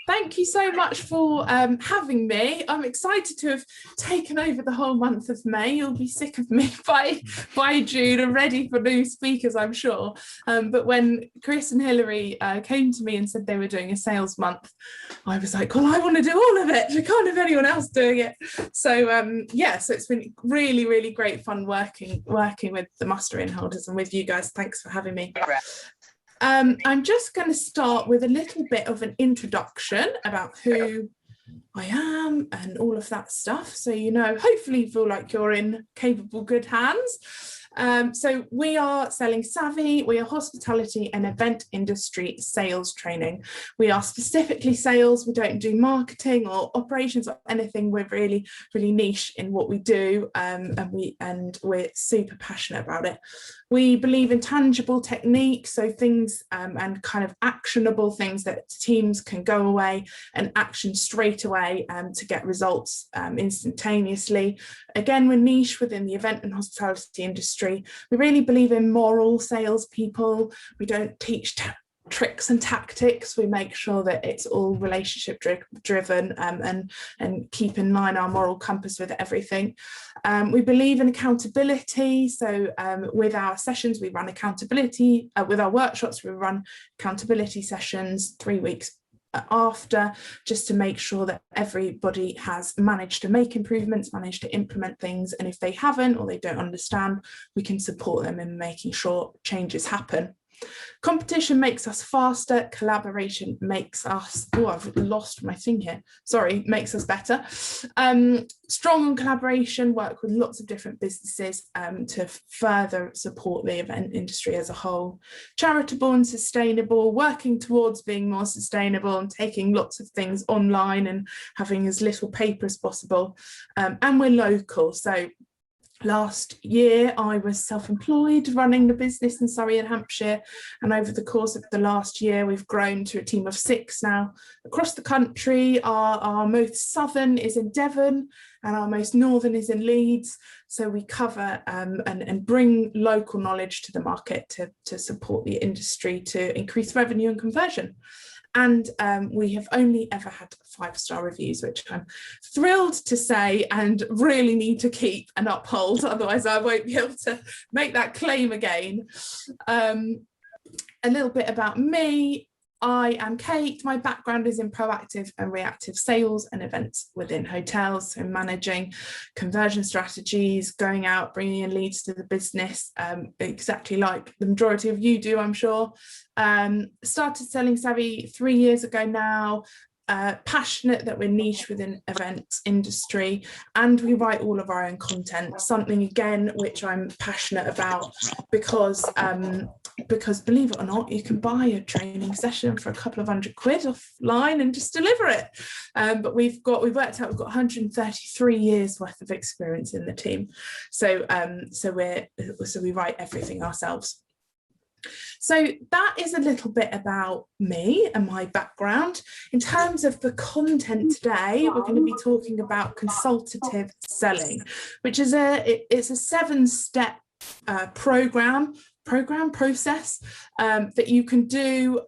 Thank you so much for having me. I'm excited to have taken over the whole month of May. You'll be sick of me by June and ready for new speakers, I'm sure. But when Chris and Hilary came to me and said they were doing a sales month, I was like, well, I want to do all of it. I can't have anyone else doing it. So yeah, so it's been really, really great fun working with the muster-in holders and with you guys. Thanks for having me. I'm just going to start with a little bit of an introduction about who I am and all of that stuff. So, you know, hopefully you feel like you're in capable, good hands. So we are Selling Savvy. We are hospitality and event industry sales training. We are specifically sales. We don't do marketing or operations or anything. We're really, really niche in what we do, and we're super passionate about it. We believe in tangible techniques, so things and kind of actionable things that teams can go away and action straight away to get results instantaneously. Again, we're niche within the event and hospitality industry. We really believe in moral salespeople. We don't teach tricks and tactics. We make sure that it's all relationship driven and keep in line our moral compass with everything. We believe in accountability. So with our sessions, we run accountability. With our workshops, we run accountability sessions 3 weeks after, just to make sure that everybody has managed to make improvements, managed to implement things, and if they haven't or they don't understand, we can support them in making sure changes happen. Competition makes us faster, collaboration makes us, oh, I've lost my thing here, sorry, makes us better. Strong collaboration, work with lots of different businesses to further support the event industry as a whole. Charitable and sustainable, working towards being more sustainable and taking lots of things online and having as little paper as possible. And we're local, so last year I was self-employed running the business in Surrey and Hampshire, and over the course of the last year we've grown to a team of 6 now across the country. Our most southern is in Devon and our most northern is in Leeds, so we cover and bring local knowledge to the market to support the industry to increase revenue and conversion. And we have only ever had 5-star reviews, which I'm thrilled to say and really need to keep and uphold, otherwise I won't be able to make that claim again. A little bit about me. I am Kate. My background is in proactive and reactive sales and events within hotels, so managing conversion strategies, going out, bringing in leads to the business, exactly like the majority of you do, I'm sure. Started Selling Savvy 3 years ago now. Passionate that we're niche within events industry, and we write all of our own content, something again which I'm passionate about, because believe it or not, you can buy a training session for a couple of £100 offline and just deliver it, but we've worked out we've got 133 years worth of experience in the team, so we write everything ourselves. So that is a little bit about me and my background. In terms of the content today, we're going to be talking about consultative selling, which is it's a 7-step process that you can do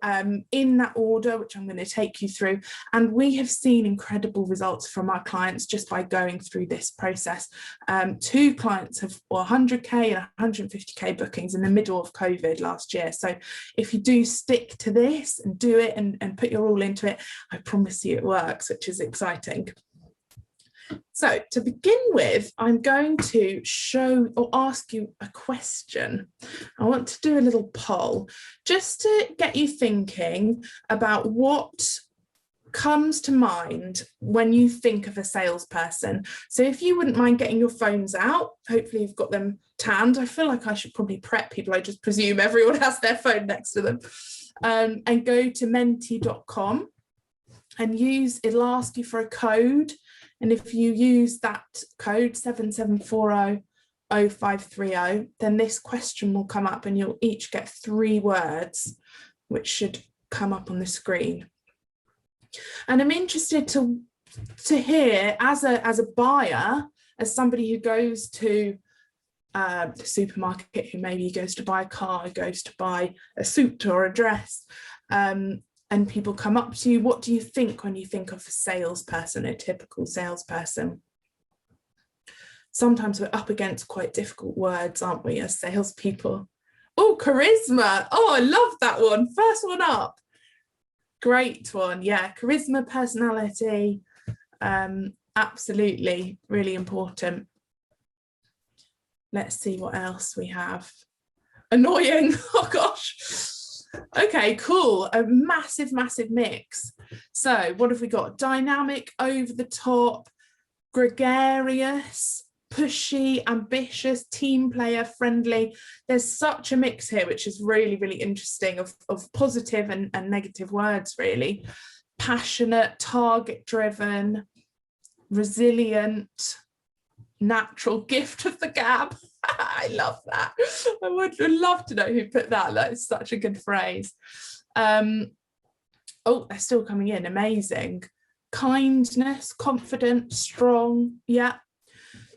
in that order, which I'm going to take you through. And we have seen incredible results from our clients just by going through this process. 2 clients have 100k and 150k bookings in the middle of COVID last year. So if you do stick to this and do it and put your all into it, I promise you it works, which is exciting. So to begin with, I'm going to show or ask you a question. I want to do a little poll just to get you thinking about what comes to mind when you think of a salesperson. So if you wouldn't mind getting your phones out, hopefully you've got them tanned. I feel like I should probably prep people. I just presume everyone has their phone next to them, and go to menti.com and it'll ask you for a code. And if you use that code 77400530, then this question will come up and you'll each get 3 words, which should come up on the screen. And I'm interested to hear, as a buyer, as somebody who goes to the supermarket, who maybe goes to buy a car, goes to buy a suit or a dress, and people come up to you, what do you think when you think of a salesperson, a typical salesperson? Sometimes we're up against quite difficult words, aren't we, as salespeople? Oh, charisma. Oh, I love that one. First one up. Great one. Yeah, charisma, personality. Absolutely, really important. Let's see what else we have. Annoying. Oh, gosh. Okay, cool. A massive, massive mix. So what have we got? Dynamic, over the top, gregarious, pushy, ambitious, team player, friendly. There's such a mix here, which is really, really interesting, of positive and negative words, really. Passionate, target driven, resilient, natural, gift of the gab. I love that. I would love to know who put that. That is such a good phrase. Oh, they're still coming in. Amazing. Kindness, confident, strong. Yeah.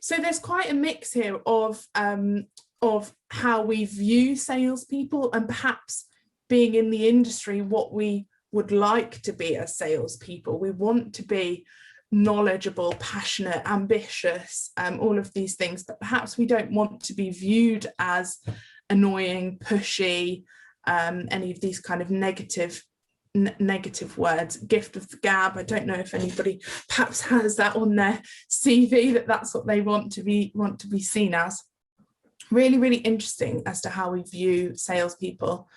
So there's quite a mix here of how we view salespeople, and perhaps being in the industry, what we would like to be as salespeople. We want to be knowledgeable, passionate, ambitious, all of these things, but perhaps we don't want to be viewed as annoying, pushy, any of these kind of negative words. Gift of the gab. I don't know if anybody perhaps has that on their CV, that's what they want to be seen as. Really, really interesting as to how we view salespeople.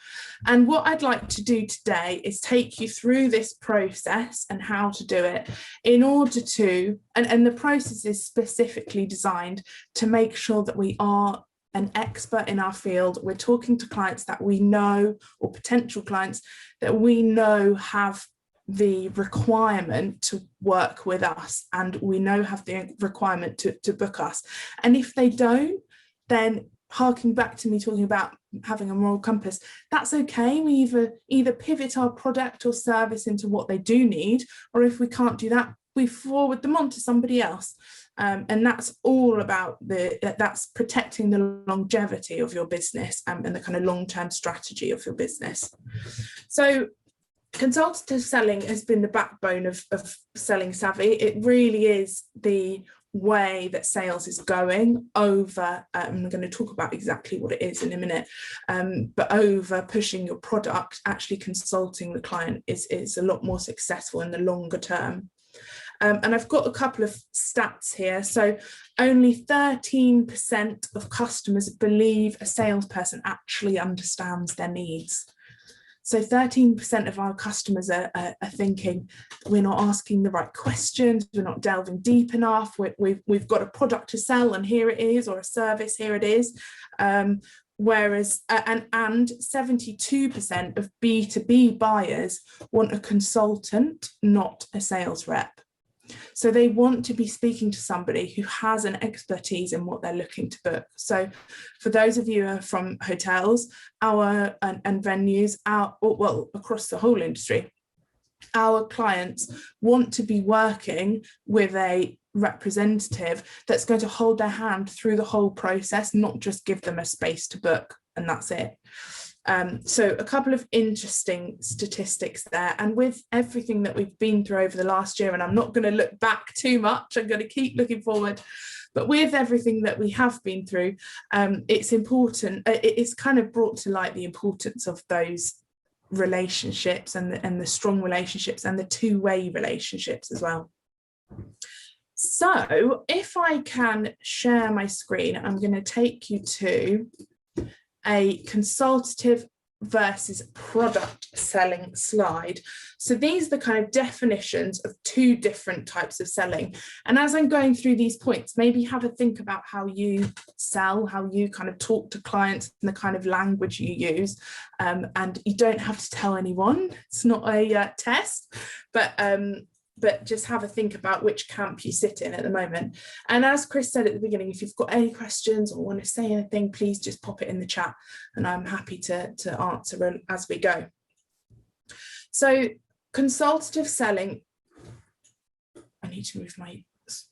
And what I'd like to do today is take you through this process and how to do it in order to, and the process is specifically designed to make sure that we are an expert in our field. We're talking to clients that we know, or potential clients that we know have the requirement to work with us, and we know have the requirement to book us. And if they don't, then harking back to me talking about having a moral compass, that's okay. We either pivot our product or service into what they do need, or if we can't do that, we forward them on to somebody else. And that's all about that's protecting the longevity of your business, and the kind of long-term strategy of your business. So consultative selling has been the backbone of Selling Savvy. It really is the way that sales is going over, I'm going to talk about exactly what it is in a minute, but over pushing your product, actually consulting the client is a lot more successful in the longer term. And I've got a couple of stats here. So only 13% of customers believe a salesperson actually understands their needs. So 13% of our customers are thinking we're not asking the right questions, we're not delving deep enough, we've got a product to sell and here it is, or a service, here it is. Whereas, and 72% of B2B buyers want a consultant, not a sales rep. So they want to be speaking to somebody who has an expertise in what they're looking to book. So for those of you who are from hotels, and venues, well, across the whole industry, our clients want to be working with a representative that's going to hold their hand through the whole process, not just give them a space to book and that's it. So a couple of interesting statistics there, and with everything that we've been through over the last year, and I'm not going to look back too much, I'm going to keep looking forward, but with everything that we have been through, it's important, it's kind of brought to light the importance of those relationships and the strong relationships and the two-way relationships as well. So if I can share my screen, I'm going to take you to a consultative versus product selling slide. So these are the kind of definitions of two different types of selling. And as I'm going through these points, maybe have a think about how you sell, how you kind of talk to clients and the kind of language you use. And you don't have to tell anyone, it's not a test, but just have a think about which camp you sit in at the moment. And as Chris said at the beginning, if you've got any questions or want to say anything, please just pop it in the chat and I'm happy to answer as we go. So consultative selling, I need to move my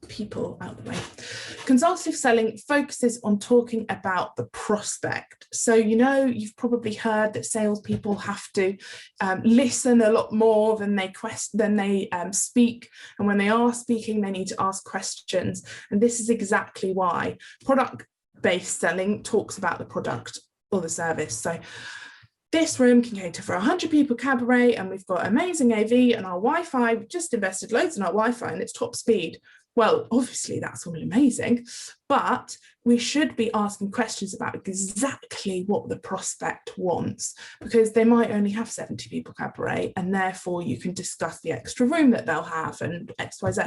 people out the way. Consultative selling focuses on talking about the prospect. So, you know, you've probably heard that salespeople have to listen a lot more than they speak. And when they are speaking, they need to ask questions. And this is exactly why product-based selling talks about the product or the service. So this room can cater for 100 people cabaret, and we've got amazing AV and our Wi-Fi. We've just invested loads in our Wi-Fi and it's top speed. Well, obviously that's all amazing, but we should be asking questions about exactly what the prospect wants, because they might only have 70 people cabaret, and therefore you can discuss the extra room that they'll have and X, Y, Z.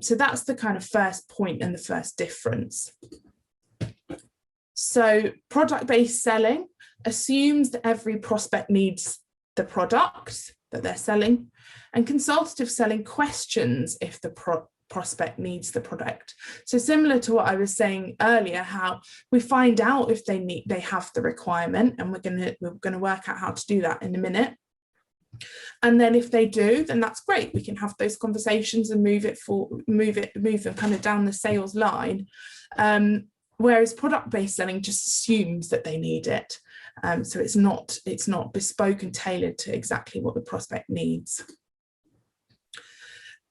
So that's the kind of first point and the first difference. So product-based selling assumes that every prospect needs the product that they're selling, and consultative selling questions if the prospect needs the product. So similar to what I was saying earlier, how we find out if they have the requirement, and we're gonna work out how to do that in a minute. And then if they do, then that's great. We can have those conversations and move them kind of down the sales line. Whereas product-based selling just assumes that they need it. So it's not bespoke and tailored to exactly what the prospect needs.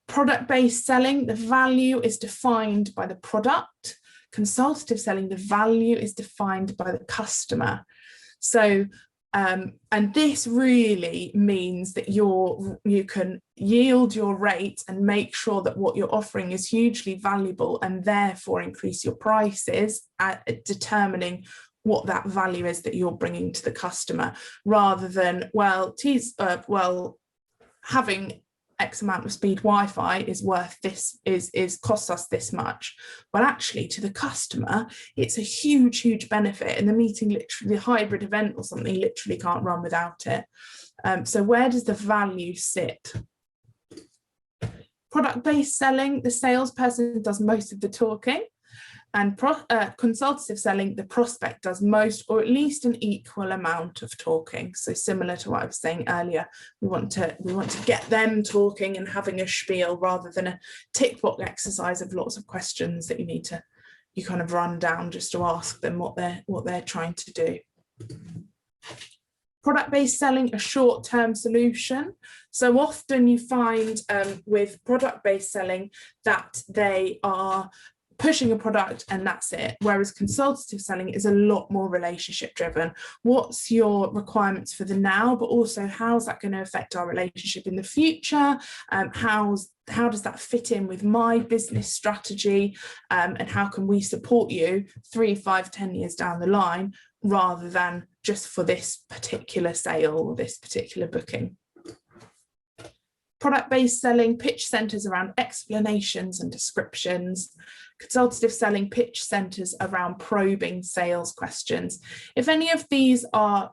Product-based selling, the value is defined by the product. Consultative selling, the value is defined by the customer. So, and this really means that you can yield your rate and make sure that what you're offering is hugely valuable, and therefore increase your prices at determining what that value is that you're bringing to the customer, rather than, well, having X amount of speed Wi-Fi is worth this, costs us this much. Well, actually, to the customer, it's a huge benefit, and the meeting, literally, the hybrid event or something, literally can't run without it. So where does the value sit? Product-based selling, the salesperson does most of the talking, and consultative selling, the prospect does most, or at least an equal amount of talking. So similar to what I was saying earlier, we want to get them talking and having a spiel, rather than a tick box exercise of lots of questions that you kind of run down just to ask them what they're trying to do. Product-based selling, a short-term solution. So often you find with product-based selling that they are pushing a product and that's it, whereas consultative selling is a lot more relationship driven. What's your requirements for the now, but also how's that going to affect our relationship in the future? How does that fit in with my business strategy, and how can we support you 3, 5, 10 years down the line, rather than just for this particular sale or this particular booking. Product-based selling, pitch centers around explanations and descriptions. Consultative selling, pitch centers around probing sales questions. If any of these are,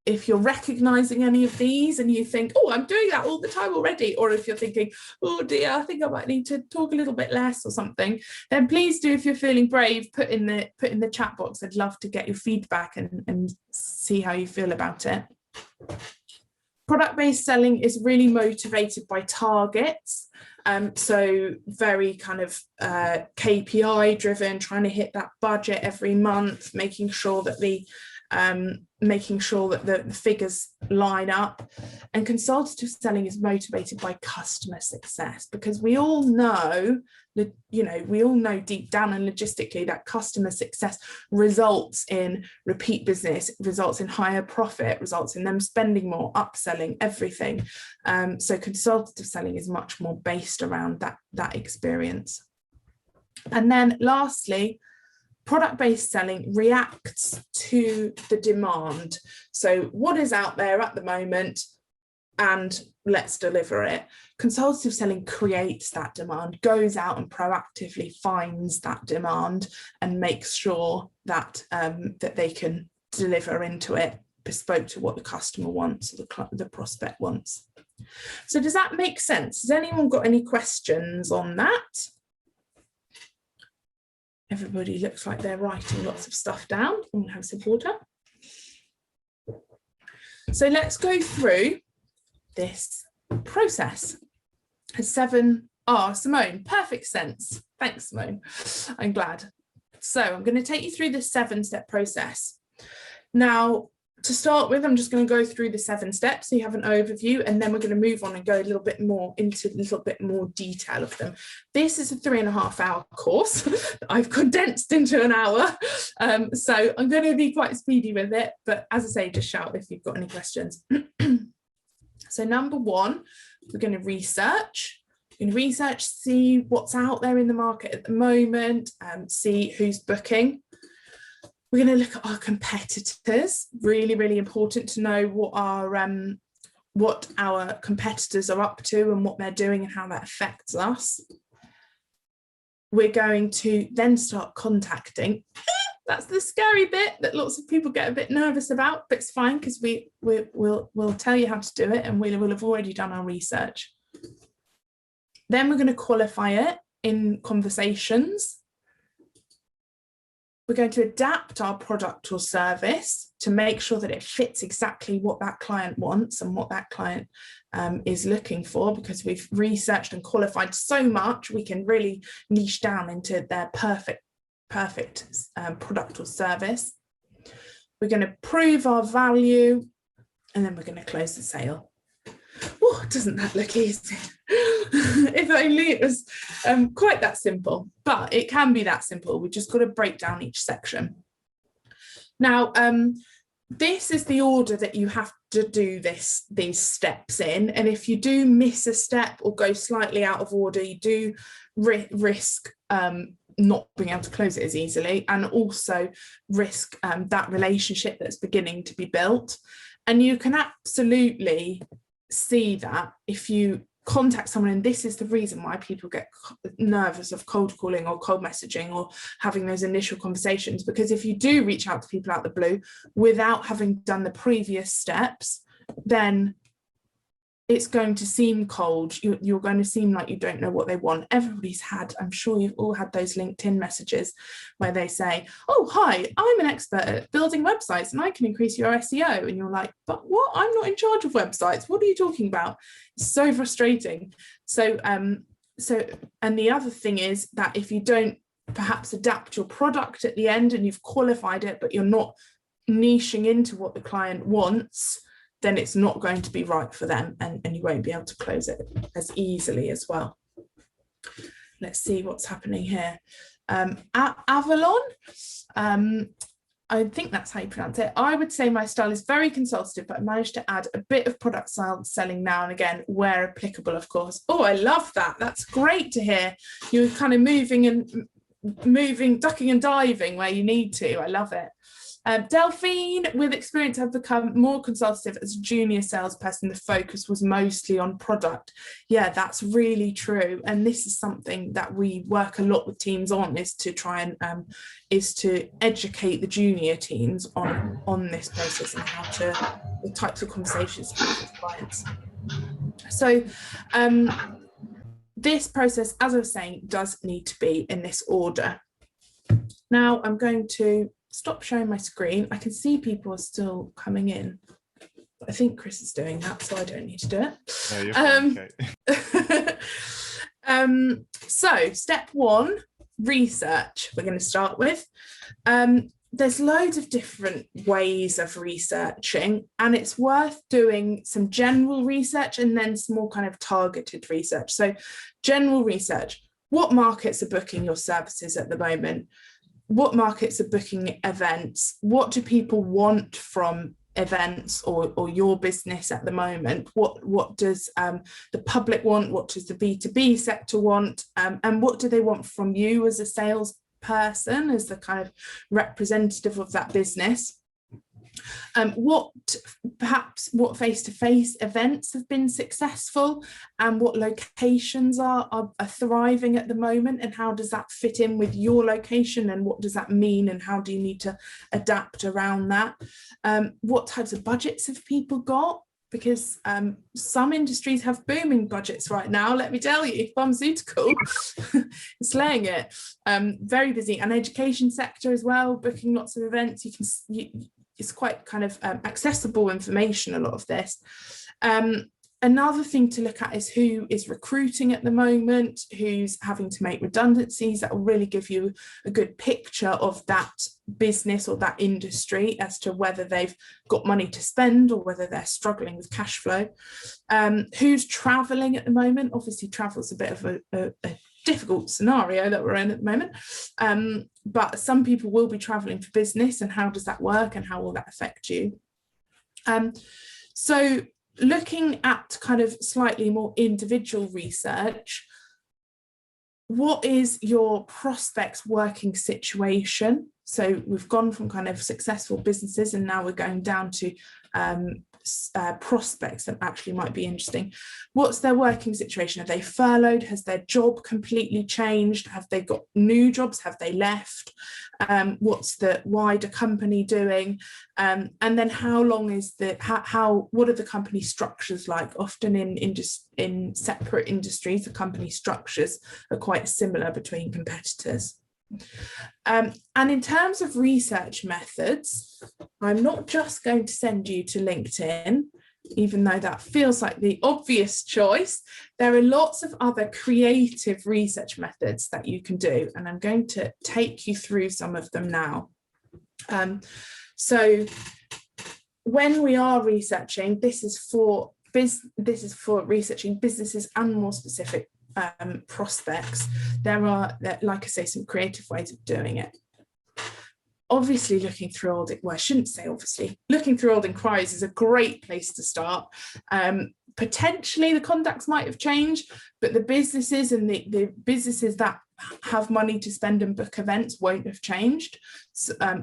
if you're recognizing any of these and you think, oh, I'm doing that all the time already, or if you're thinking, oh dear, I think I might need to talk a little bit less or something, then please do, if you're feeling brave, put in the chat box. I'd love to get your feedback and see how you feel about it. Product-based selling is really motivated by targets. So very kind of KPI driven, trying to hit that budget every month, making sure that the figures line up. And consultative selling is motivated by customer success, because we all know that, we all know deep down and logistically that customer success results in repeat business, results in higher profit, results in them spending more, upselling, everything. So consultative selling is much more based around that experience. And then lastly, product-based selling reacts to the demand. So what is out there at the moment, and let's deliver it. Consultative selling creates that demand, goes out and proactively finds that demand and makes sure that, that they can deliver into it, bespoke to what the customer wants, or the prospect wants. So does that make sense? Has anyone got any questions on that? Everybody looks like they're writing lots of stuff down. I'm going to have some water. So let's go through this process. There's 7 Oh, Simone, perfect sense. Thanks, Simone. I'm glad. So I'm going to take you through the 7-step process. Now, to start with, I'm just going to go through the 7 steps so you have an overview, and then we're going to move on and go a little bit more into a little bit more detail of them. This is a 3.5-hour course that I've condensed into an hour. So I'm going to be quite speedy with it, but as I say, just shout if you've got any questions. So number 1, we're going to research. We're going to research, see what's out there in the market at the moment, see who's booking. We're going to look at our competitors. Really, really important to know what our competitors are up to and what they're doing and how that affects us. We're going to then start contacting. That's the scary bit that lots of people get a bit nervous about, but it's fine because we'll tell you how to do it, and we will have already done our research. Then we're going to qualify it in conversations. We're going to adapt our product or service to make sure that it fits exactly what that client wants and what that client is looking for, because we've researched and qualified so much, we can really niche down into their perfect product or service. We're going to prove our value, and then we're going to close the sale. Oh, doesn't that look easy? If only it was quite that simple, but it can be that simple. We've just got to break down each section. Now, this is the order that you have to do these steps in, and if you do miss a step or go slightly out of order, you do risk not being able to close it as easily, and also risk that relationship that's beginning to be built. And you can absolutely see that if you contact someone, and this is the reason why people get nervous of cold calling or cold messaging or having those initial conversations, because if you do reach out to people out the blue without having done the previous steps, then it's going to seem cold. You're going to seem like you don't know what they want. Everybody's had, I'm sure you've all had those LinkedIn messages where they say, oh, hi, I'm an expert at building websites and I can increase your SEO. And you're like, but what? I'm not in charge of websites. What are you talking about? It's so frustrating. So, and the other thing is that if you don't perhaps adapt your product at the end and you've qualified it, but you're not niching into what the client wants, then it's not going to be right for them, and you won't be able to close it as easily as well. Let's see what's happening here. Avalon, I think that's how you pronounce it. I would say my style is very consultative, but I managed to add a bit of product style selling now and again, where applicable, of course. Oh, I love that. That's great to hear. You're kind of moving, ducking and diving where you need to. I love it. Delphine, with experience, have become more consultative as a junior salesperson. The focus was mostly on product. Yeah, that's really true. And this is something that we work a lot with teams on, is to try and is to educate the junior teams on this process and how to, the types of conversations to have with clients. So this process, as I was saying, does need to be in this order. Now I'm going to stop sharing my screen. I can see people are still coming in. I think Chris is doing that, so I don't need to do it. No, you're fine, okay. So step 1, research, we're going to start with. There's loads of different ways of researching, and it's worth doing some general research and then some more kind of targeted research. So general research, what markets are booking your services at the moment? What markets are booking events? What do people want from events or your business at the moment? What does the public want? What does the B2B sector want? And what do they want from you as a salesperson, as the kind of representative of that business? What face-to-face events have been successful, and what locations are thriving at the moment, and how does that fit in with your location, and what does that mean, and how do you need to adapt around that? What types of budgets have people got? Because some industries have booming budgets right now, let me tell you. Pharmaceutical, slaying it, very busy. And education sector as well, booking lots of events. It's quite kind of accessible information, a lot of this. Another thing to look at is who is recruiting at the moment, who's having to make redundancies. That will really give you a good picture of that business or that industry as to whether they've got money to spend or whether they're struggling with cash flow. Who's traveling at the moment? Obviously, travel is a bit of a difficult scenario that we're in at the moment, but some people will be traveling for business, and how does that work and how will that affect you? So looking at kind of slightly more individual research, what is your prospect's working situation? So we've gone from kind of successful businesses, and now we're going down to prospects that actually might be interesting. What's their working situation? Are they furloughed? Has their job completely changed? Have they got new jobs? Have they left? What's the wider company doing? And then how long is what are the company structures like? Often in separate industries, the company structures are quite similar between competitors. And in terms of research methods, I'm not just going to send you to LinkedIn, even though that feels like the obvious choice. There are lots of other creative research methods that you can do, and I'm going to take you through some of them now. So when we are researching, this is for researching businesses and more specific prospects. There are, like I say, some creative ways of doing it. Obviously, looking through old, well, I shouldn't say obviously, looking through old inquiries is a great place to start. Potentially the contacts might have changed, but the businesses and the businesses that have money to spend and book events won't have changed,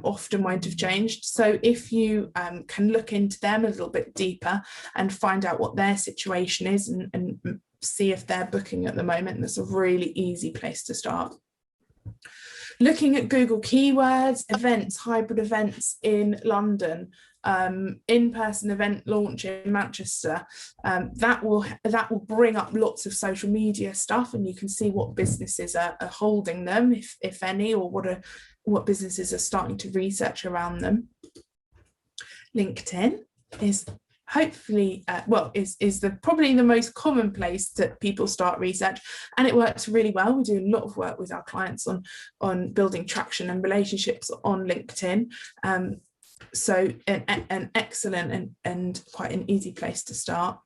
often won't have changed. So if you can look into them a little bit deeper and find out what their situation is and see if they're booking at the moment, that's a really easy place to start. Looking at Google keywords, events, hybrid events in London, in-person event launch in Manchester, that will bring up lots of social media stuff, and you can see what businesses are holding them, if any, or what businesses are starting to research around them. LinkedIn is hopefully is probably the most common place that people start research, and it works really well. We do a lot of work with our clients on building traction and relationships on LinkedIn, so an excellent and quite an easy place to start.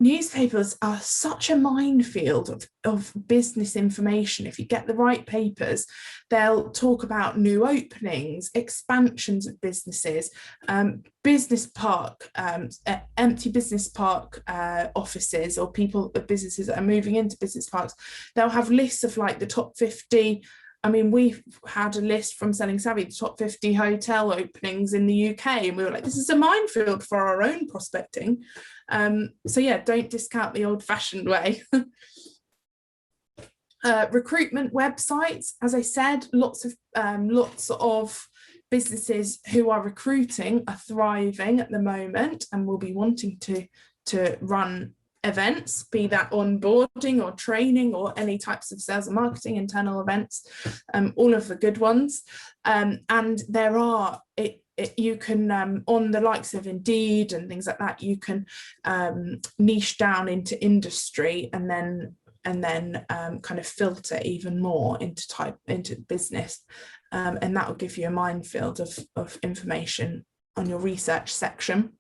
Newspapers are such a minefield of business information. If you get the right papers, they'll talk about new openings, expansions of businesses, business park, empty business park offices, or businesses that are moving into business parks. They'll have lists of like the top 50. I mean, we've had a list from Selling Savvy, the top 50 hotel openings in the UK, and we were like, this is a minefield for our own prospecting. So yeah, don't discount the old-fashioned way. Recruitment websites, as I said, lots of businesses who are recruiting are thriving at the moment and will be wanting to run events, be that onboarding or training or any types of sales and marketing, internal events, all of the good ones. And there are, you can, on the likes of Indeed and things like that, you can niche down into industry and then kind of filter even more into business. And that will give you a minefield of information on your research section.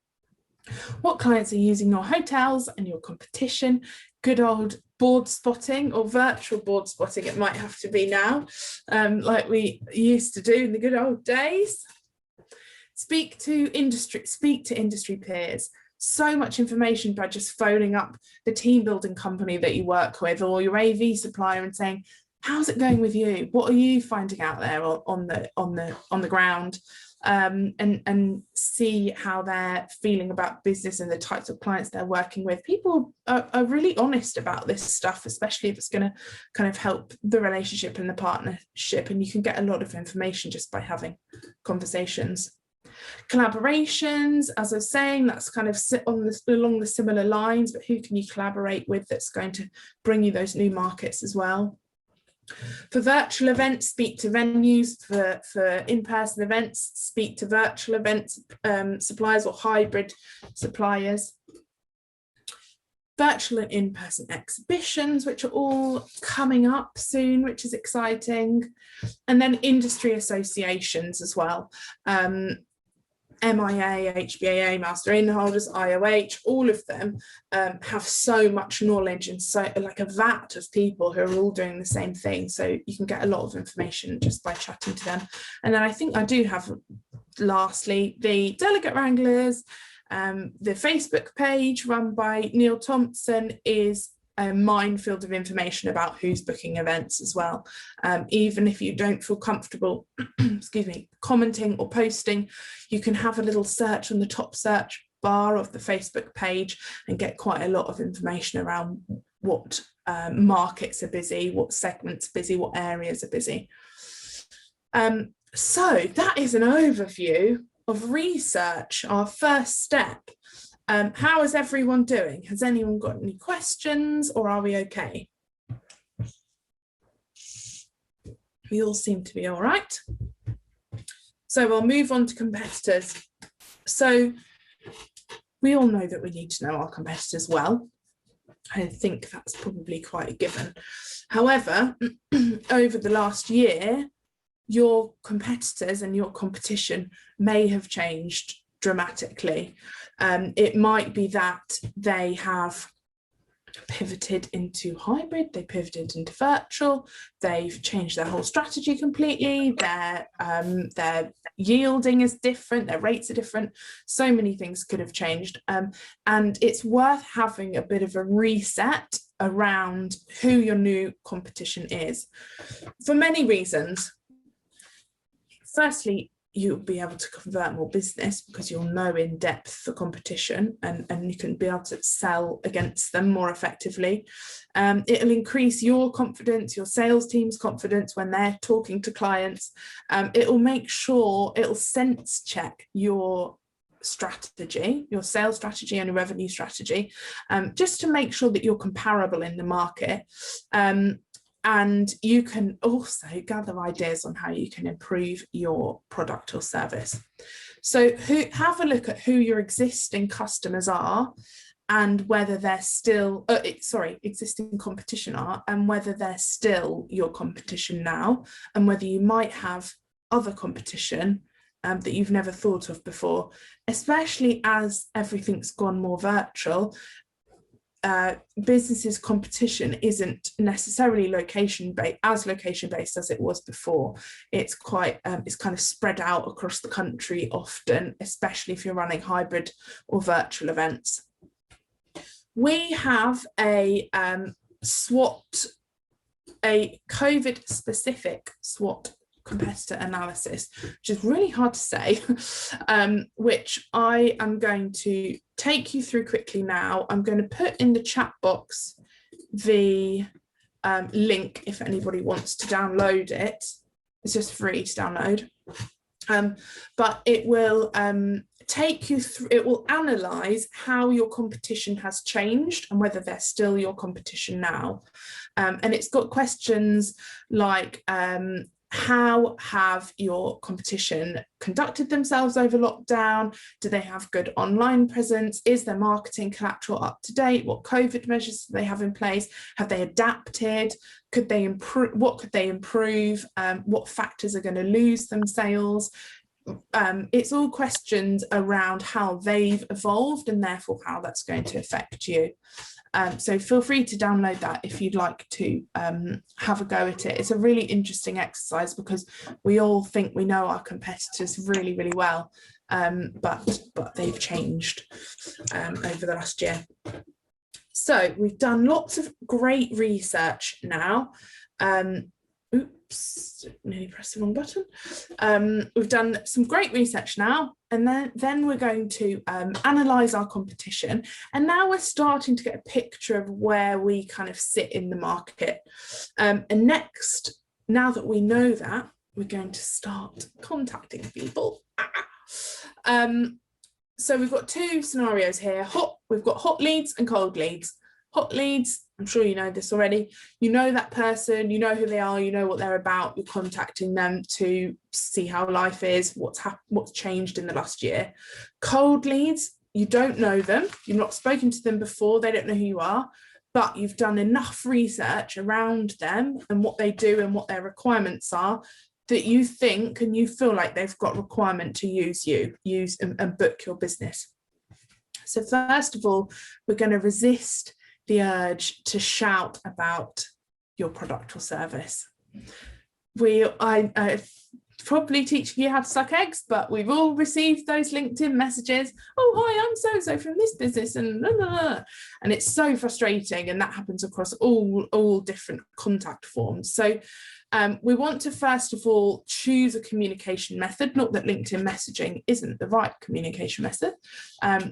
What clients are using your hotels and your competition, good old board spotting or virtual board spotting, it might have to be now, like we used to do in the good old days. Speak to industry peers. So much information by just phoning up the team building company that you work with or your AV supplier and saying, how's it going with you? What are you finding out there on the ground? And see how they're feeling about business and the types of clients they're working with. People are really honest about this stuff, especially if it's going to kind of help the relationship and the partnership, and you can get a lot of information just by having conversations. Collaborations, as I was saying, that's kind of along the similar lines, but who can you collaborate with that's going to bring you those new markets as well? For virtual events, speak to venues. For in-person events, speak to virtual events suppliers or hybrid suppliers. Virtual and in-person exhibitions, which are all coming up soon, which is exciting. And then industry associations as well. MIA, HBAA, Master In Holders, IOH, all of them have so much knowledge and so like a vat of people who are all doing the same thing. So you can get a lot of information just by chatting to them. And then I think I do have, lastly, the Delegate Wranglers. The Facebook page run by Neil Thompson is a minefield of information about who's booking events as well. Even if you don't feel comfortable, excuse me, commenting or posting, you can have a little search on the top search bar of the Facebook page and get quite a lot of information around what markets are busy, what segments are busy, what areas are busy. So that is an overview of research, our first step. How is everyone doing? Has anyone got any questions, or are we okay? We all seem to be all right. So I'll move on to competitors. So we all know that we need to know our competitors well. I think that's probably quite a given. However, over the last year, your competitors and your competition may have changed dramatically. It might be that they have pivoted into hybrid, they pivoted into virtual, they've changed their whole strategy completely, their yielding is different, their rates are different, so many things could have changed. And it's worth having a bit of a reset around who your new competition is, for many reasons. Firstly, you'll be able to convert more business because you'll know in depth the competition and you can be able to sell against them more effectively. It'll increase your confidence, your sales team's confidence when they're talking to clients. It'll make sure, it'll sense check your strategy, your sales strategy and your revenue strategy, just to make sure that you're comparable in the market. And you can also gather ideas on how you can improve your product or service. So have a look at who your existing customers are and whether they're still, existing competition are, and whether they're still your competition now, and whether you might have other competition that you've never thought of before, especially as everything's gone more virtual. Businesses' competition isn't necessarily location-based as it was before. It's quite it's kind of spread out across the country often, especially if you're running hybrid or virtual events. We have a SWOT, a COVID-specific SWOT competitor analysis, which is really hard to say, which I am going to take you through quickly now. I'm going to put in the chat box the link if anybody wants to download it. It's just free to download. But it will take you through, it will analyze how your competition has changed and whether they're still your competition now. And it's got questions like, how have your competition conducted themselves over lockdown? Do they have good online presence? Is their marketing collateral up to date? What COVID measures do they have in place? Have they adapted? Could they improve? What could they improve? What factors are going to lose them sales? It's all questions around how they've evolved and therefore how that's going to affect you. So feel free to download that if you'd like to have a go at it. It's a really interesting exercise because we all think we know our competitors really, really well, but they've changed over the last year. So we've done lots of great research now. Oops, nearly pressed the wrong button. We've done some great research now, and then we're going to analyse our competition. And now we're starting to get a picture of where we kind of sit in the market. And next, now that we know that, we're going to start contacting people. So we've got two scenarios here. We've got hot leads and cold leads. Hot leads, I'm sure you know this already. You know that person, you know who they are, you know what they're about. You're contacting them to see how life is, what's changed in the last year. Cold leads, you don't know them, you've not spoken to them before, they don't know who you are, but you've done enough research around them and what they do and what their requirements are that you think and you feel like they've got requirement to use and book your business. So first of all, we're going to resist the urge to shout about your product or service. I probably teaching you how to suck eggs, but we've all received those LinkedIn messages. Oh, hi, I'm so-and-so from this business, and blah, blah, blah. And it's so frustrating, and that happens across all different contact forms. So we want to first of all choose a communication method, not that LinkedIn messaging isn't the right communication method,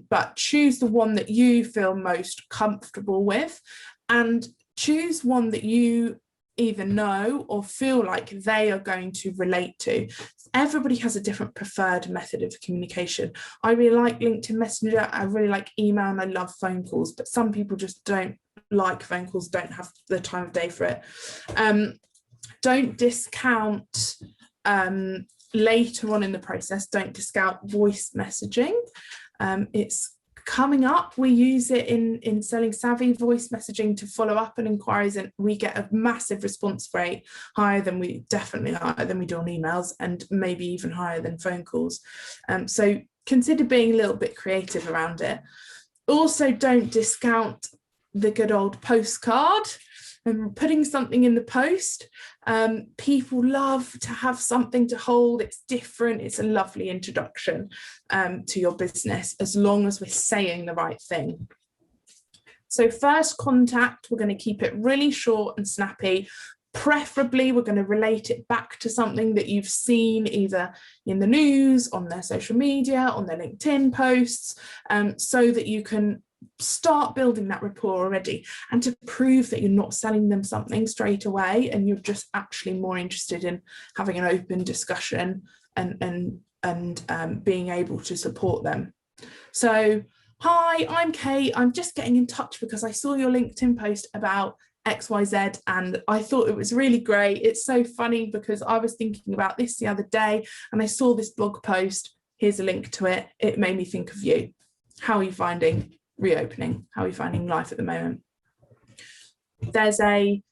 but choose the one that you feel most comfortable with, and choose one that you either know or feel like they are going to relate to. Everybody has a different preferred method of communication. I really like LinkedIn Messenger, I really like email, and I love phone calls, but some people just don't like phone calls, don't have the time of day for it. Don't discount later on in the process, don't discount voice messaging. It's coming up. We use it in Selling Savvy, voice messaging to follow up on inquiries, and we get a massive response rate, definitely higher than we do on emails, and maybe even higher than phone calls. So consider being a little bit creative around it. Also, don't discount the good old postcard and putting something in the post. People love to have something to hold. It's different. It's a lovely introduction to your business, as long as we're saying the right thing. So first contact, we're going to keep it really short and snappy. Preferably, we're going to relate it back to something that you've seen either in the news, on their social media, on their LinkedIn posts, so that you can start building that rapport already, and to prove that you're not selling them something straight away, and you're just actually more interested in having an open discussion and being able to support them. So, hi, I'm Kate. I'm just getting in touch because I saw your LinkedIn post about XYZ and I thought it was really great. It's so funny because I was thinking about this the other day and I saw this blog post. Here's a link to it. It made me think of you. How are you finding reopening? How are you finding life at the moment? There's a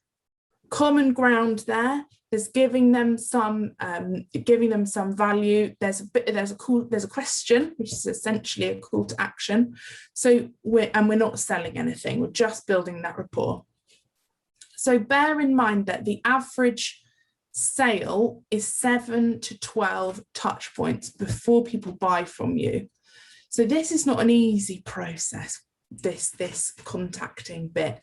common ground there. There's giving them some value. There's a question, which is essentially a call to action. So we're not selling anything. We're just building that rapport. So bear in mind that the average sale is 7 to 12 touch points before people buy from you. So this is not an easy process, this contacting bit.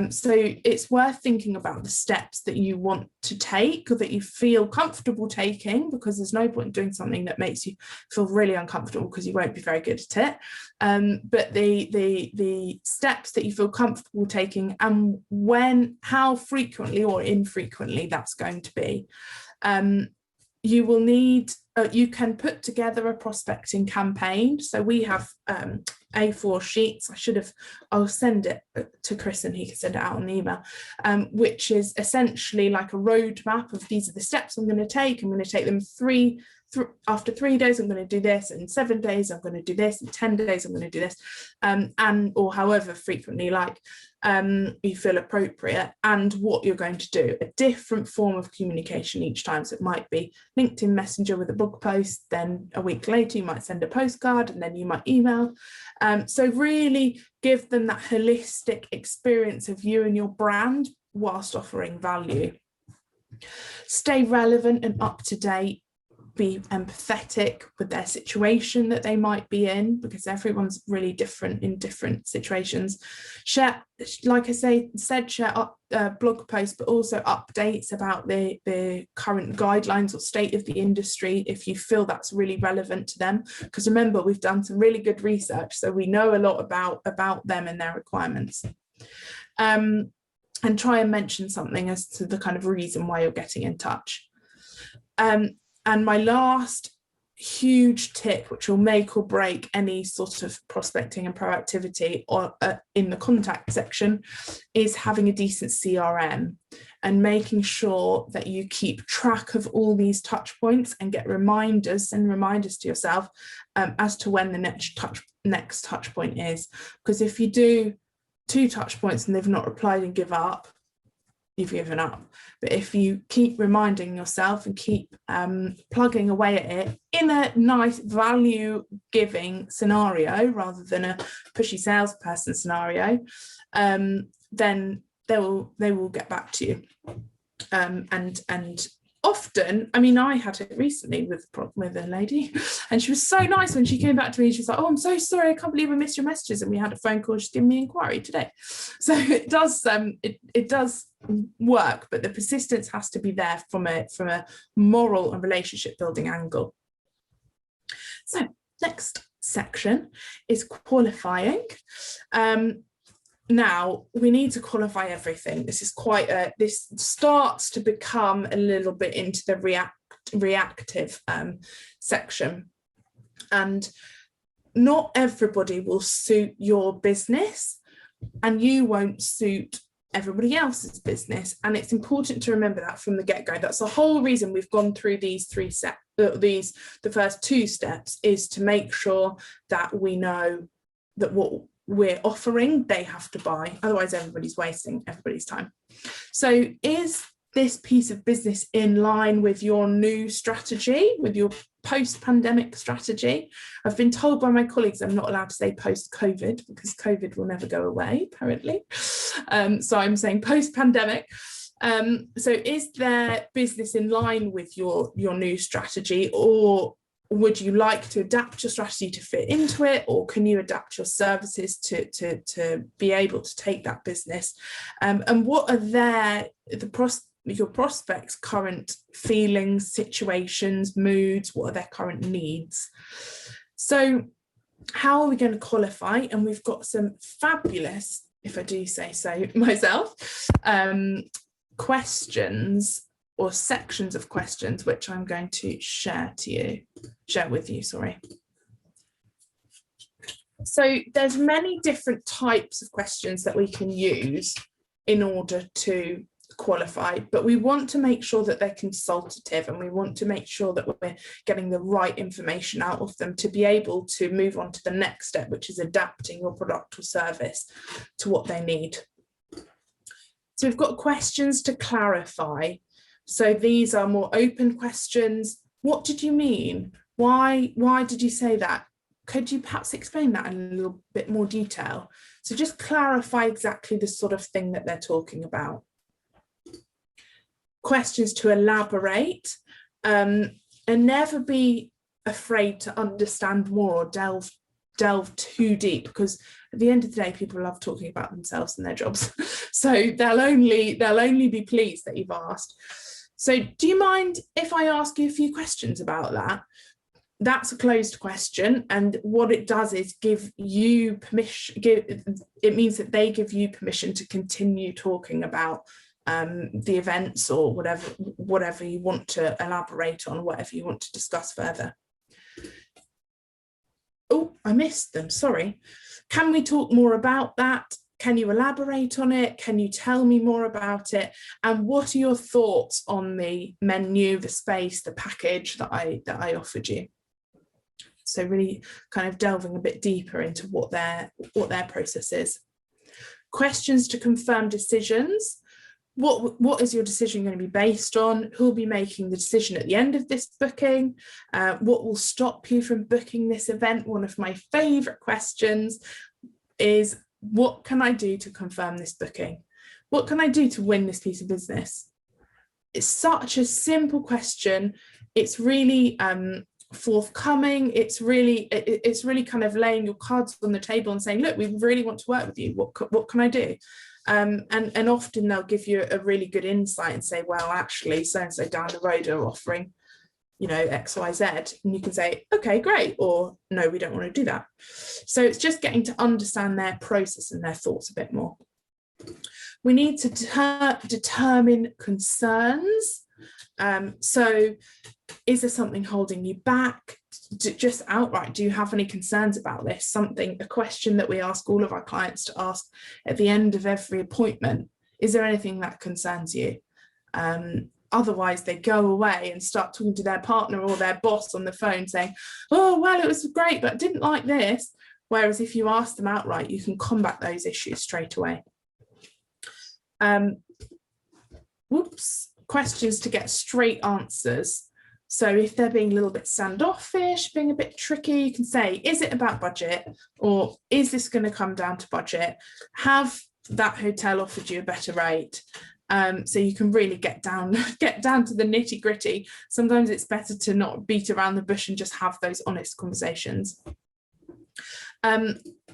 So it's worth thinking about the steps that you want to take or that you feel comfortable taking, because there's no point doing something that makes you feel really uncomfortable because you won't be very good at it. But the steps that you feel comfortable taking, and how frequently or infrequently that's going to be. You will need, you can put together a prospecting campaign. So we have A4 sheets. I'll send it to Chris and he can send it out on the email, which is essentially like a roadmap of these are the steps I'm going to take. I'm going to take them after 3 days, I'm going to do this, and 7 days, I'm going to do this, and 10 days, I'm going to do this, or however frequently you feel appropriate, and what you're going to do. A different form of communication each time. So it might be LinkedIn Messenger with a blog post, then a week later you might send a postcard, and then you might email. So really give them that holistic experience of you and your brand whilst offering value. Stay relevant and up to date. Be empathetic with their situation that they might be in, because everyone's really different in different situations. Share, like I said, share blog posts, but also updates about the current guidelines or state of the industry if you feel that's really relevant to them. Because remember, we've done some really good research, so we know a lot about them and their requirements. And try and mention something as to the kind of reason why you're getting in touch. And my last huge tip which will make or break any sort of prospecting and proactivity or in the contact section is having a decent CRM and making sure that you keep track of all these touch points and get reminders to yourself as to when the next touch point is. Because if you do 2 touch points and they've not replied and give up, you've given up. But if you keep reminding yourself and keep plugging away at it in a nice value giving scenario rather than a pushy salesperson scenario, then they will get back to you. And often, I mean, I had it recently with a lady, and she was so nice when she came back to me. She was like, "Oh, I'm so sorry, I can't believe I missed your messages." And we had a phone call, just giving me an inquiry today. So it does it does work, but the persistence has to be there from a moral and relationship building angle. So next section is qualifying. Now we need to qualify everything. This is this starts to become a little bit into the reactive section, and not everybody will suit your business, and you won't suit everybody else's business. And it's important to remember that from the get-go. That's the whole reason we've gone through these the first 2 steps, is to make sure that we know that what we're offering they have to buy, otherwise everybody's wasting everybody's time. So is this piece of business in line with your new strategy, with your post-pandemic strategy? I've been told by my colleagues I'm not allowed to say post-COVID because COVID will never go away, apparently. So I'm saying post-pandemic. So is their business in line with your new strategy, or would you like to adapt your strategy to fit into it, or can you adapt your services to be able to take that business? And what are your prospects' current feelings, situations, moods? What are their current needs? So how are we going to qualify? And we've got some fabulous, if I do say so myself, questions or sections of questions, which I'm going to share with you, sorry. So there's many different types of questions that we can use in order to qualify, but we want to make sure that they're consultative, and we want to make sure that we're getting the right information out of them to be able to move on to the next step, which is adapting your product or service to what they need. So we've got questions to clarify. So these are more open questions. What did you mean? Why did you say that? Could you perhaps explain that in a little bit more detail? So just clarify exactly the sort of thing that they're talking about. Questions to elaborate, and never be afraid to understand more or delve too deep, because at the end of the day, people love talking about themselves and their jobs. So they'll only be pleased that you've asked. So do you mind if I ask you a few questions about that? That's a closed question, and what it does is give you permission. It means that they give you permission to continue talking about the events or whatever you want to elaborate on, whatever you want to discuss further. Oh, I missed them, sorry. Can we talk more about that? Can you elaborate on it? Can you tell me more about it? And what are your thoughts on the menu, the space, the package that I offered you? So really kind of delving a bit deeper into what their process is. Questions to confirm decisions. What is your decision going to be based on? Who will be making the decision at the end of this booking? What will stop you from booking this event? One of my favourite questions is, what can I do to confirm this booking? What can I do to win this piece of business? It's such a simple question. It's really forthcoming. It's really kind of laying your cards on the table and saying, look, we really want to work with you. What can I do? And often they'll give you a really good insight and say, well, actually, so-and-so down the road are offering, X, Y, Z. And you can say, okay, great. Or no, we don't want to do that. So it's just getting to understand their process and their thoughts a bit more. We need to determine concerns. So is there something holding you back? just outright, do you have any concerns about this? A question that we ask all of our clients to ask at the end of every appointment. Is there anything that concerns you? Otherwise, they go away and start talking to their partner or their boss on the phone saying, oh, well, it was great, but I didn't like this. Whereas if you ask them outright, you can combat those issues straight away. Questions to get straight answers. So if they're being a little bit standoffish, being a bit tricky, you can say, is it about budget? Or is this going to come down to budget? Have that hotel offered you a better rate? So you can really get down to the nitty gritty. Sometimes it's better to not beat around the bush and just have those honest conversations.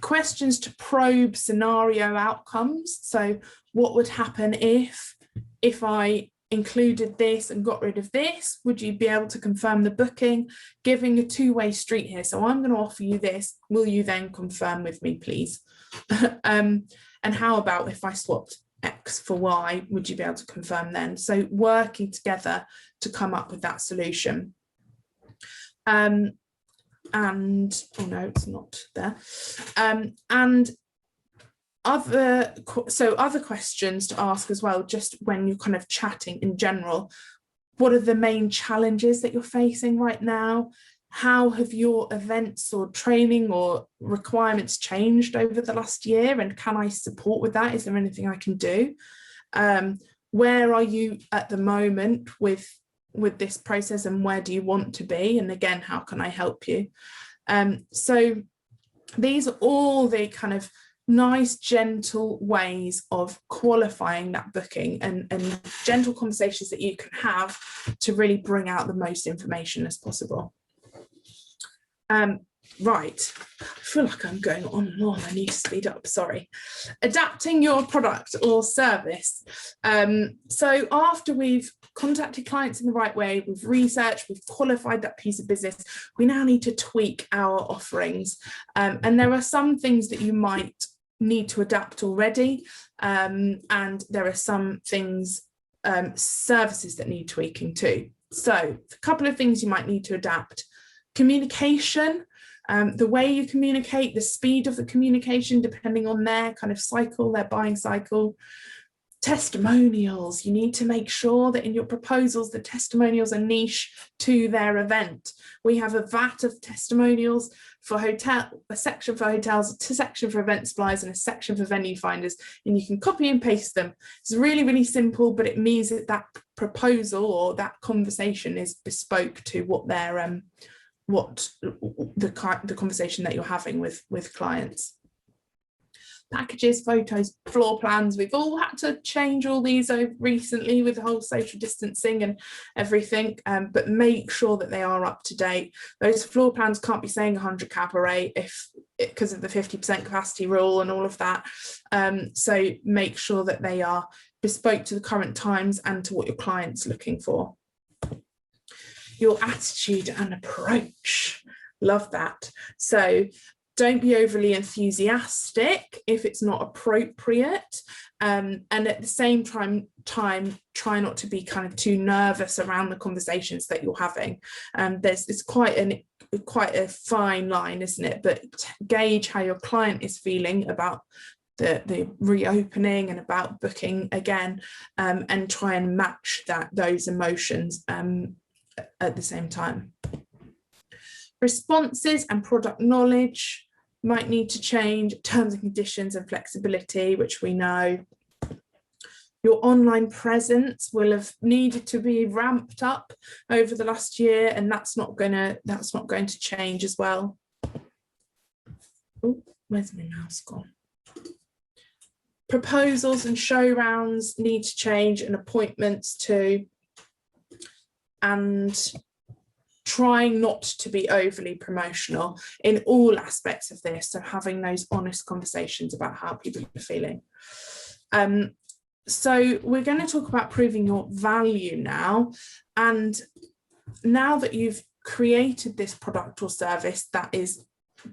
Questions to probe scenario outcomes. So what would happen if I included this and got rid of this? Would you be able to confirm the booking? Giving a two-way street here. So I'm going to offer you this. Will you then confirm with me, please? And how about if I swapped X for Y? Would you be able to confirm then? So working together to come up with that solution. And oh no, it's not there. And other questions to ask as well, just when you're kind of chatting in general. What are the main challenges that you're facing right now? How have your events or training or requirements changed over the last year? And can I support with that? Is there anything I can do? Where are you at the moment with this process, and where do you want to be? And again, how can I help you? So these are all the kind of nice, gentle ways of qualifying that booking, and gentle conversations that you can have to really bring out the most information as possible. Right, I feel like I'm going on and on. I need to speed up, sorry. Adapting your product or service. So after we've contacted clients in the right way, we've researched, we've qualified that piece of business, we now need to tweak our offerings. And there are some things that you might need to adapt already, and there are some things, services that need tweaking too. So a couple of things you might need to adapt. Communication, the way you communicate, the speed of the communication, depending on their kind of cycle, their buying cycle. Testimonials, you need to make sure that in your proposals, the testimonials are niche to their event. We have a vat of testimonials for a section for hotels, a section for event suppliers, and a section for venue finders, and you can copy and paste them. It's really, really simple, but it means that that proposal or that conversation is bespoke to what their the conversation that you're having with clients. Packages, photos, floor plans. We've all had to change all these over recently with the whole social distancing and everything, but make sure that they are up to date. Those floor plans can't be saying 100 cabaret because of the 50% capacity rule and all of that. So make sure that they are bespoke to the current times and to what your client's looking for. Your attitude and approach. Love that. So don't be overly enthusiastic if it's not appropriate, and at the same time try not to be kind of too nervous around the conversations that you're having. It's quite a fine line, isn't it? But gauge how your client is feeling about the reopening and about booking again, and try and match those emotions at the same time. Responses and product knowledge might need to change. Terms and conditions and flexibility, which we know. Your online presence will have needed to be ramped up over the last year, and that's not going to change as well. Oh, where's my mouse gone? Proposals and show rounds need to change, and appointments too. And trying not to be overly promotional in all aspects of this. So having those honest conversations about how people are feeling. So we're going to talk about proving your value now. And now that you've created this product or service that is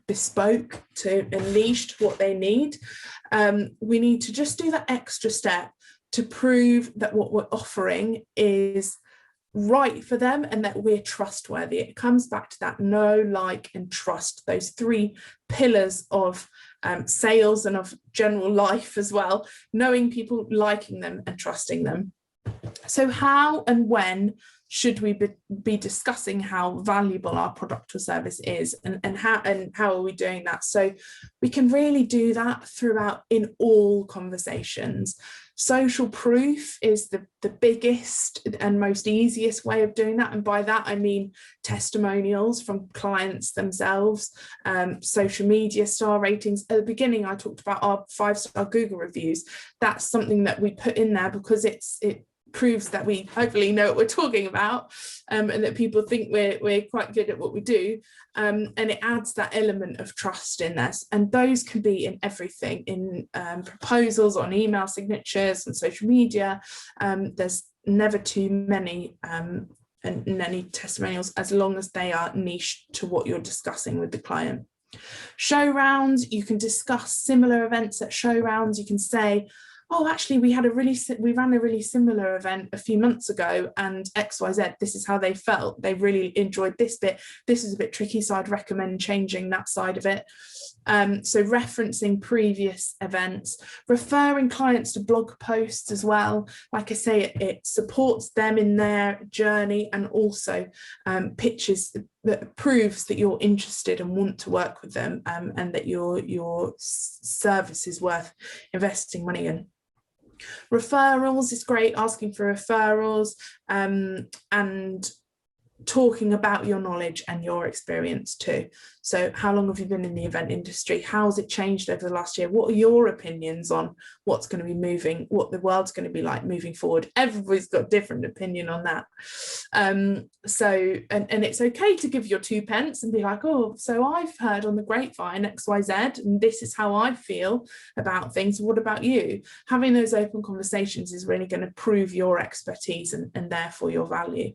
bespoke to unleash what they need, we need to just do that extra step to prove that what we're offering is right for them and that we're trustworthy. It comes back to that know, like, and trust, those three pillars of sales and of general life as well, knowing people, liking them and trusting them. So how and when should we be discussing how valuable our product or service is, and how are we doing that? So we can really do that throughout in all conversations. Social proof is the biggest and most easiest way of doing that. And by that, I mean testimonials from clients themselves, social media star ratings. At the beginning, I talked about our 5-star Google reviews. That's something that we put in there because it proves that we hopefully know what we're talking about, and that people think we're quite good at what we do, and it adds that element of trust in this. And those can be in everything, in proposals, on email signatures, and social media. There's never too many and any testimonials, as long as they are niche to what you're discussing with the client. Show rounds, you can discuss similar events at show rounds. You can say, oh, actually, we ran a really similar event a few months ago, and XYZ, this is how they felt. They really enjoyed this bit. This is a bit tricky, so I'd recommend changing that side of it. So referencing previous events, referring clients to blog posts as well. Like I say, it supports them in their journey, and also pitches that proves that you're interested and want to work with them, and that your service is worth investing money in. Referrals is great, asking for referrals, and talking about your knowledge and your experience too. So how long have you been in the event industry? How's it changed over the last year? What are your opinions on what's going to be moving, what the world's going to be like moving forward? Everybody's got a different opinion on that. So it's okay to give your 2 pence and be like, oh, so I've heard on the grapevine XYZ, and this is how I feel about things. What about you? Having those open conversations is really going to prove your expertise and therefore your value.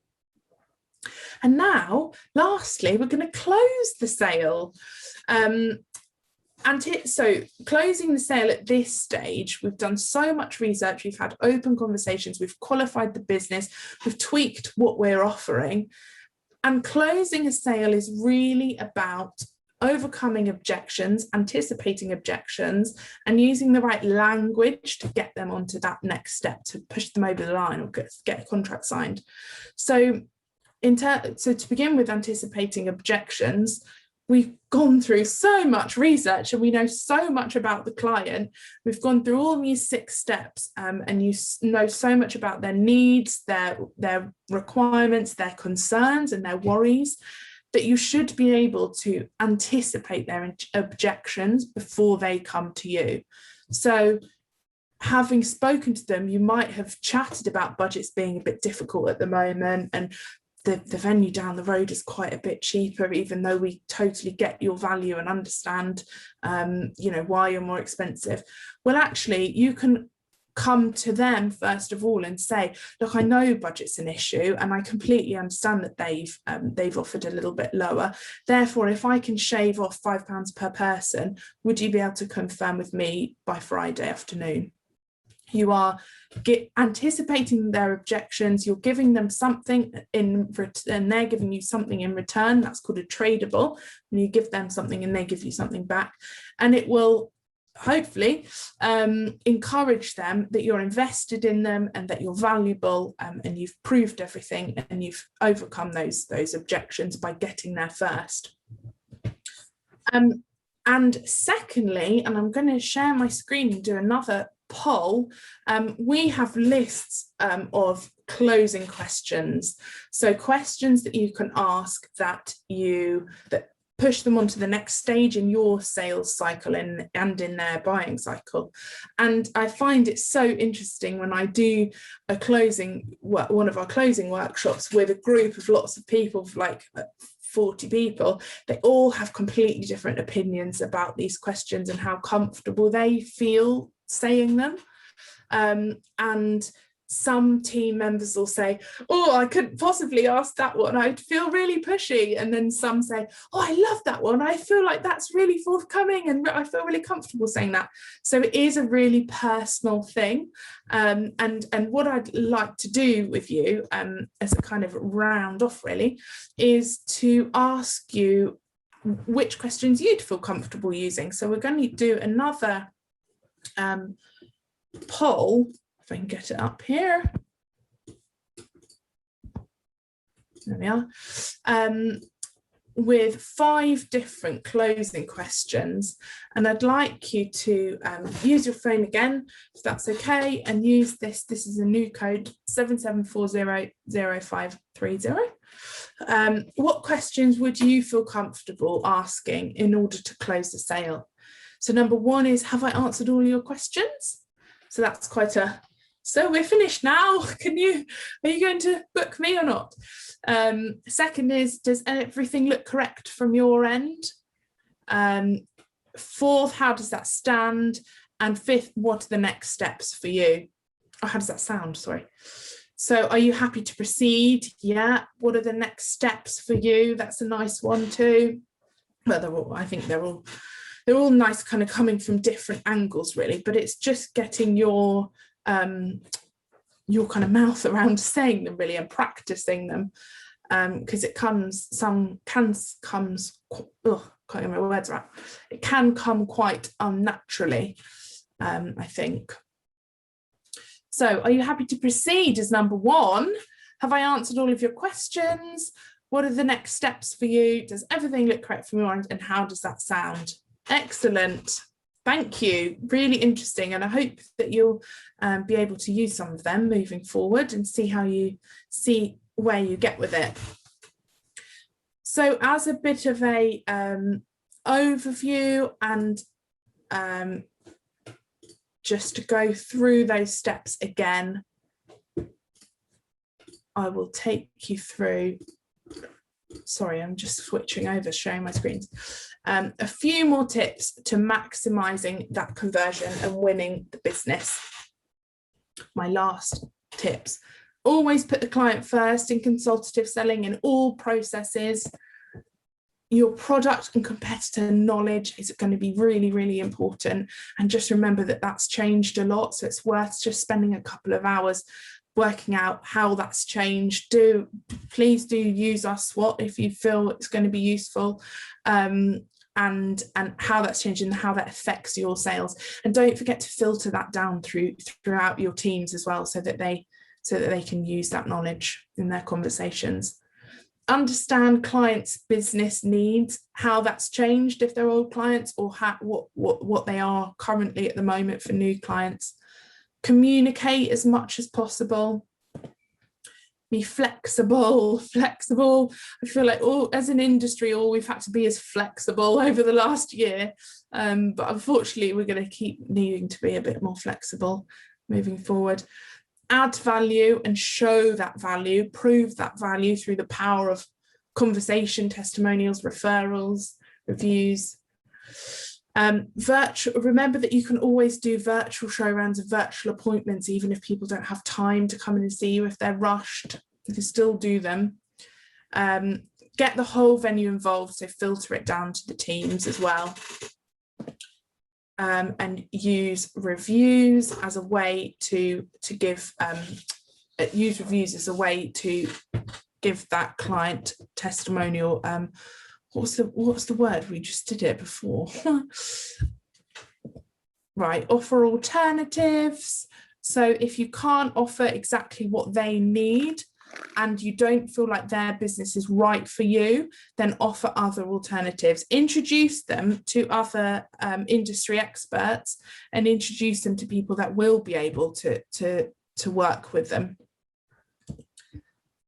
And now, lastly, we're going to close the sale. So closing the sale at this stage, we've done so much research, we've had open conversations, we've qualified the business, we've tweaked what we're offering. And closing a sale is really about overcoming objections, anticipating objections, and using the right language to get them onto that next step, to push them over the line or get a contract signed. So to begin with, anticipating objections, we've gone through so much research and we know so much about the client. We've gone through all these 6 steps, and you know so much about their needs, their requirements, their concerns and their worries, that you should be able to anticipate their objections before they come to you. So having spoken to them, you might have chatted about budgets being a bit difficult at the moment, and the venue down the road is quite a bit cheaper, even though we totally get your value and understand, why you're more expensive. Well, actually, you can come to them first of all and say, look, I know budget's an issue, and I completely understand that they've offered a little bit lower. Therefore, if I can shave off £5 per person, would you be able to confirm with me by Friday afternoon? You are anticipating their objections, you're giving them something in return, and they're giving you something in return. That's called a tradable. And you give them something and they give you something back. And it will hopefully encourage them that you're invested in them and that you're valuable, and you've proved everything and you've overcome those objections by getting there first. And secondly, and I'm going to share my screen and do another poll, we have lists of closing questions. So questions that you can ask that push them onto the next stage in your sales cycle and in their buying cycle. And I find it so interesting when I do one of our closing workshops with a group of lots of people, like 40 people, they all have completely different opinions about these questions and how comfortable they feel saying them. And some team members will say, oh, I couldn't possibly ask that one, I'd feel really pushy. And then some say, oh, I love that one, I feel like that's really forthcoming and I feel really comfortable saying that. So it is a really personal thing. And what I'd like to do with you as a kind of round off really is to ask you which questions you'd feel comfortable using. So we're going to do another poll, if I can get it up here. There we are. With 5 different closing questions. And I'd like you to use your phone again, if that's okay, and use this. This is a new code, 77400530. What questions would you feel comfortable asking in order to close the sale? So number 1 is, have I answered all your questions? So that's quite a, so we're finished now. Are you going to book me or not? Second is, does everything look correct from your end? 4th, how does that stand? And 5th, what are the next steps for you? Oh, how does that sound? Sorry. So are you happy to proceed? Yeah. What are the next steps for you? That's a nice one too. Well, I think they're all nice, kind of coming from different angles really, but it's just getting your kind of mouth around saying them really and practicing them, because it comes, can't get my words right. It can come quite unnaturally, I think. So are you happy to proceed is number 1. Have I answered all of your questions? What are the next steps for you? Does everything look correct from your end? And how does that sound? Excellent. Thank you. Really interesting. And I hope that you'll be able to use some of them moving forward and see where you get with it. So as a bit of a overview and just to go through those steps again, I will take you through. Sorry, I'm just switching over, showing my screens. A few more tips to maximizing that conversion and winning the business. My last tips: always put the client first in consultative selling in all processes. Your product and competitor knowledge is going to be really, really important. And just remember that that's changed a lot. So it's worth just spending a couple of hours working out how that's changed. Please do use our SWOT if you feel it's going to be useful, and how that's changed and how that affects your sales. And don't forget to filter that down throughout your teams as well, so that they can use that knowledge in their conversations. Understand clients' business needs, how that's changed if they're old clients, or what they are currently at the moment for new clients. Communicate as much as possible. Be flexible. I feel like as an industry, all we've had to be is flexible over the last year. But unfortunately, we're going to keep needing to be a bit more flexible moving forward. Add value and show that value, prove that value through the power of conversation, testimonials, referrals, reviews. Remember that you can always do virtual show rounds of virtual appointments, even if people don't have time to come in and see you. If they're rushed, you can still do them. Get the whole venue involved, so filter it down to the teams as well. And use reviews as a way to give that client testimonial. What's the word? We just did it before. Right, offer alternatives. So if you can't offer exactly what they need and you don't feel like their business is right for you, then offer other alternatives. Introduce them to other industry experts and introduce them to people that will be able to work with them.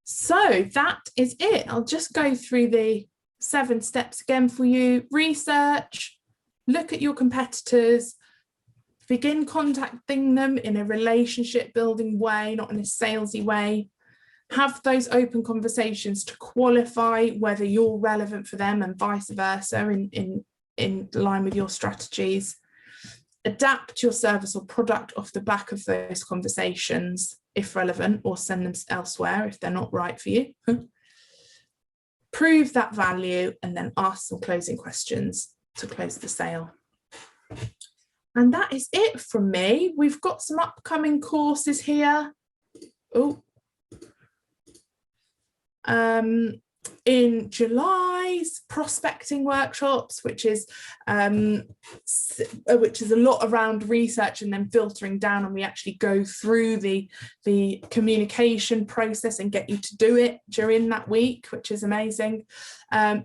So that is it. I'll just go through the 7 steps again for you. Research, look at your competitors, begin contacting them in a relationship building way, not in a salesy way. Have those open conversations to qualify whether you're relevant for them and vice versa in line with your strategies. adapt your service or product off the back of those conversations if relevant, or send them elsewhere if they're not right for you. Prove that value, and then ask some closing questions to close the sale. And that is it from me. We've got some upcoming courses here. In July's prospecting workshops, which is a lot around research and then filtering down, and we actually go through the communication process and get you to do it during that week, which is amazing.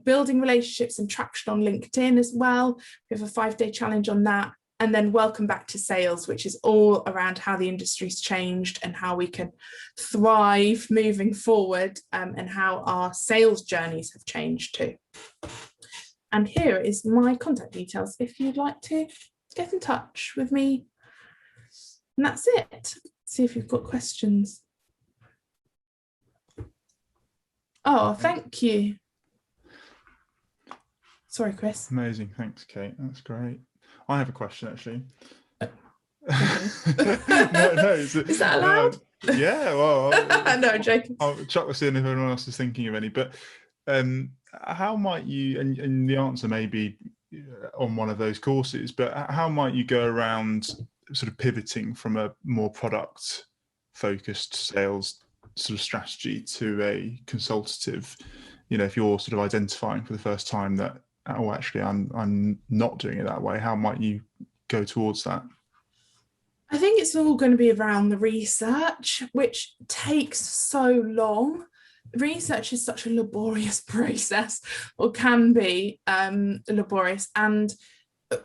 Building relationships and traction on LinkedIn as well. We have a 5-day challenge on that. And then Welcome Back to Sales, which is all around how the industry's changed and how we can thrive moving forward, and how our sales journeys have changed too. And here is my contact details if you'd like to get in touch with me. And that's it. See if you've got questions. Oh, thank you. Sorry, Chris. Amazing. Thanks, Kate. That's great. I have a question, actually. No, is that allowed? Yeah, well, no, I'm joking. I'll chuck this in if anyone else is thinking of any. But how might you, and the answer may be on one of those courses, but how might you go around sort of pivoting from a more product-focused sales sort of strategy to a consultative? If you're sort of identifying for the first time that, oh, actually, I'm not doing it that way. How might you go towards that? I think it's all going to be around the research, which takes so long. Research is such a laborious process, or can be laborious,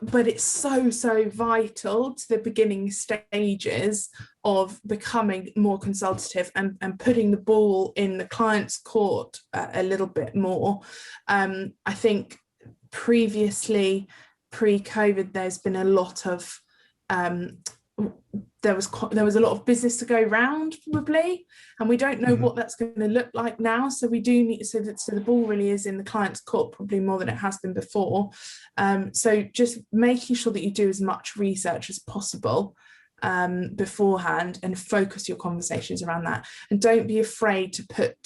but it's so vital to the beginning stages of becoming more consultative and putting the ball in the client's court a little bit more. I think previously, pre-COVID, there's been a lot of there was a lot of business to go round, probably, and we don't know what that's going to look like now. So we do need, so the ball really is in the client's court, probably more than it has been before. So just making sure that you do as much research as possible beforehand, and focus your conversations around that, and don't be afraid to put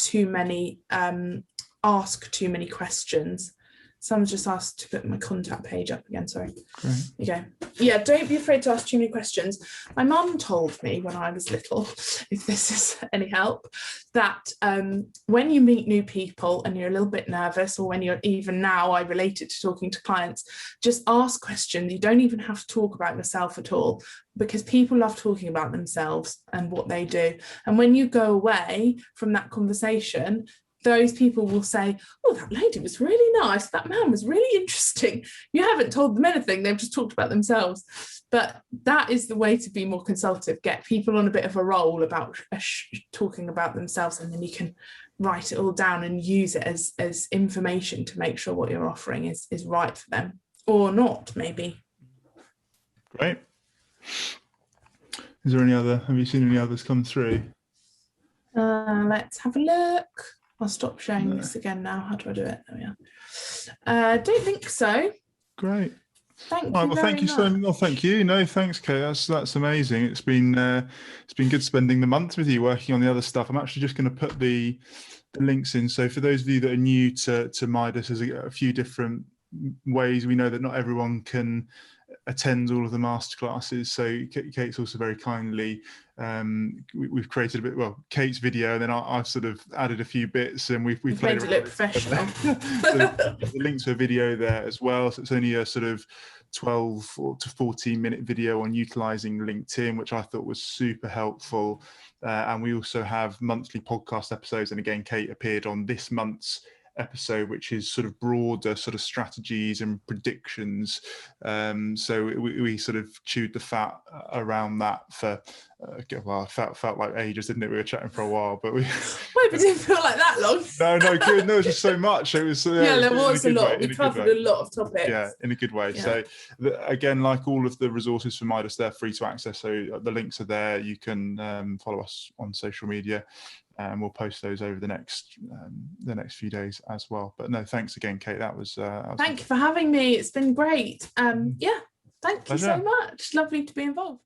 ask too many questions. Someone's just asked to put my contact page up again, sorry. Great. There you go. Yeah, don't be afraid to ask too many questions. My mum told me when I was little, if this is any help, that when you meet new people and you're a little bit nervous, or when you're, even now, I relate it to talking to clients, just ask questions. You don't even have to talk about yourself at all, because people love talking about themselves and what they do. And when you go away from that conversation, those people will say, oh, that lady was really nice, that man was really interesting. You haven't told them anything, they've just talked about themselves. But that is the way to be more consultative. Get people on a bit of a roll about talking about themselves, and then you can write it all down and use it as information to make sure what you're offering is right for them, or not, maybe. Great. Is there any other, have you seen any others come through? Let's have a look. I'll stop sharing this again now. How do I do it? There we are. Don't think so. Great. Thank you. Well, thank you so much. Well, thank you. No, thanks, Kate. That's amazing. It's been good spending the month with you working on the other stuff. I'm actually just going to put the links in. So for those of you that are new to MIDAS, there's a few different ways. We know that not everyone can attend all of the masterclasses, so Kate's also very kindly we've created a bit, well, Kate's video, and then I've sort of added a few bits, and we've made it look professional. So the link to a video there as well, so it's only a sort of 12 to 14 minute video on utilizing LinkedIn, which I thought was super helpful. And we also have monthly podcast episodes, and again, Kate appeared on this month's episode, which is sort of broader sort of strategies and predictions. So we sort of chewed the fat around that for well, felt like ages, didn't it? We were chatting for a while, but we wait, but it didn't feel like that long. no, good. No, it was just so much. It was there was a lot. We covered a lot of topics. Yeah, in a good way. Yeah. So again, like all of the resources from MIDAS, they're free to access. So the links are there. You can follow us on social media, and we'll post those over the next few days as well. But no, thanks again, Kate. That was thank you for having me. It's been great. Yeah, Thank you so much. Lovely to be involved.